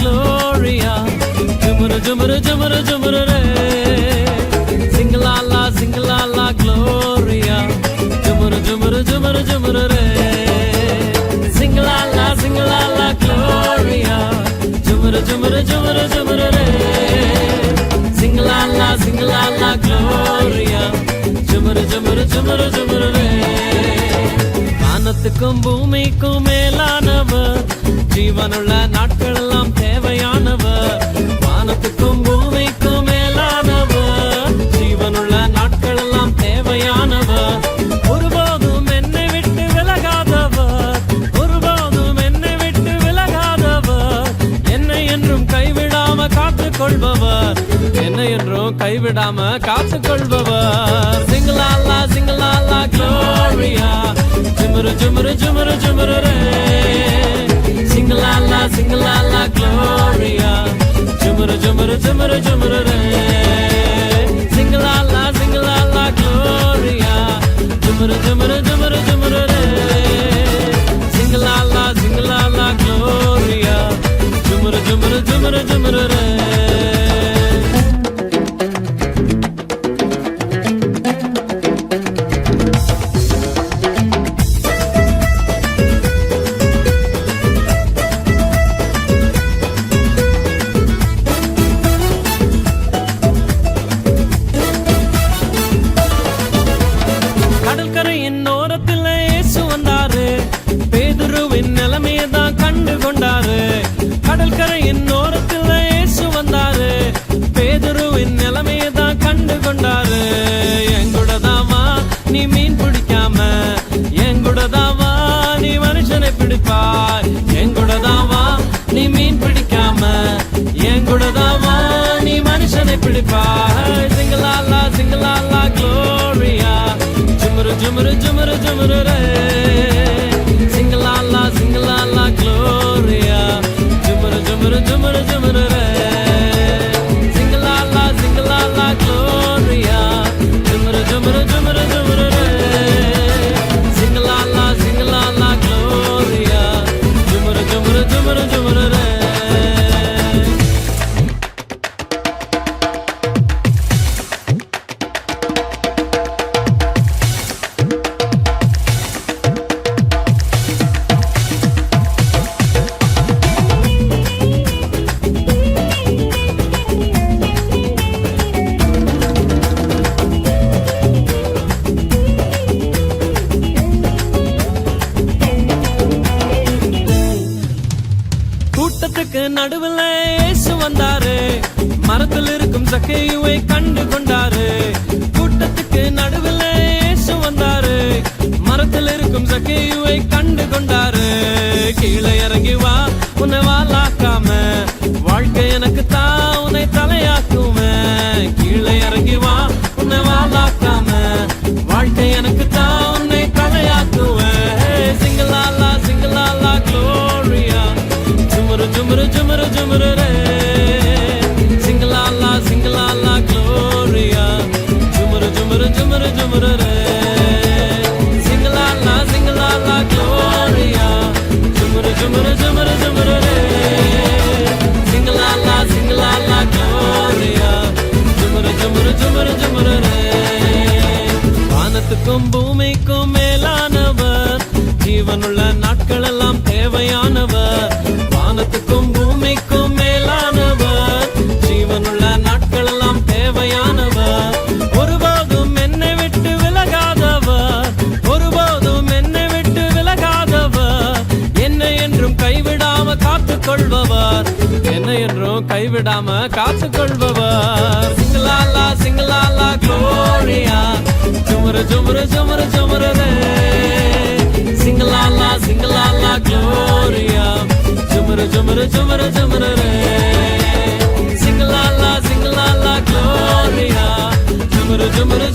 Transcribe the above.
Gloria, jumara jumara jumara jumara re. Sing la la Gloria, jumara jumara jumara jumara re. Sing la la Gloria, jumara jumara jumara jumara re. Sing la la Gloria, jumara jumara jumara jumara re. வானத்துக்கும் பூமிக்கும் மேலானவர், ஜீவனுள்ள நாட்கள் எல்லாம் தேவையானவர். வானத்துக்கும் பூமிக்கும் மேலானவர், ஜீவனுள்ள நாட்கள் எல்லாம் தேவையானவர். ஒருபோதும் என்னை விட்டு விலகாதவர், ஒருபோதும் என்னை விட்டு விலகாதவர். என்னை என்றும் கைவிடாம காத்துக் கொள்பவர், என்னை என்றும் கைவிடாம காத்துக் கொள்பவர். சிங்கலாலா Gloria, jumara jumara jumara jumara re. Sing la la Gloria, jumara jumara jumara jumara re. Sing la la Gloria, jumara jumara jumara jumara re. Sing la la Gloria, jumara jumara jumara jumara re. கடற்கரையின் ஓரத்தில் இயேசு வந்தாரு, பேதுருவின் நிலைமையை தான் கண்டு கொண்டாரு. கடற்கரையின் ஓரத்தில் இயேசு வந்தாரு, பேதுருவின் நிலைமையை தான் கண்டு கொண்டாரு. எங்கூடதாவா நீ மீன் பிடிக்காம, எங்கூடதாவா நீ மனுஷனை பிடிப்பாய். எங்கூடதாவா நீ மீன் பிடிக்காம, எங்கூடதாவா நீ மனுஷனை பிடிப்பாய். சிங்கலாலா Gloria, jumara jumara jumara jumara re. Sing la la Gloria, jumara jumara jumara jumara re. Sing la la Gloria, jumara jumara jumara jumara re. Sing la la Gloria, jumara jumara jumara jumara re. கூட்டத்துக்கு நடுவில் இயேசு வந்தாரு, மரத்தில் இருக்கும் சக்கையுவை கண்டு கொண்டாரு. கூட்டத்துக்கு நடுவில் இயேசு வந்தாரு, மரத்தில் இருக்கும் சக்கையுவை கண்டு கொண்டாரு. கீழே இறங்கி வா, உன்னை வாலாக்காம, வாழ்க்கை எனக்கு தான் உன்னை தலையாக்குவேன். கீழே இறங்கி வா, உன்னை வாலாக்காம, வாழ்க்கை எனக்கு தான் உன்னை தலையாக்குவேன். சிங்கலாலா Gloria, jumara jumara jumara jumara re. Sing la la Gloria, jumara jumara jumara jumara re. Sing la la Gloria, jumara jumara jumara jumara re. Sing la la Gloria, jumara jumara jumara jumara re. வானத்துக்கும் பூமிக்கும் மேலானவர், ஜீவனுள்ள நாட்கள் எல்லாம் தேவையானவர். வானத்துக்கும் பூமிக்கும் மேலானவர், ஜீவனுள்ள நாட்கள் எல்லாம் தேவையானவர். ஒருபோதும் என்னை விட்டு விலகாதவர், ஒருபோதும் என்னை விட்டு விலகாதவர். என்னை என்றும் கைவிடாம காத்துக் கொள்பவர், என்னை என்றும் கைவிடாம காத்துக் கொள்பவர். சிங்கலாலா Gloria, jumara jumara jumara jumara re. Sing la la Gloria, jumara jumara jumara jumara re. Sing la la Gloria, jumara jumara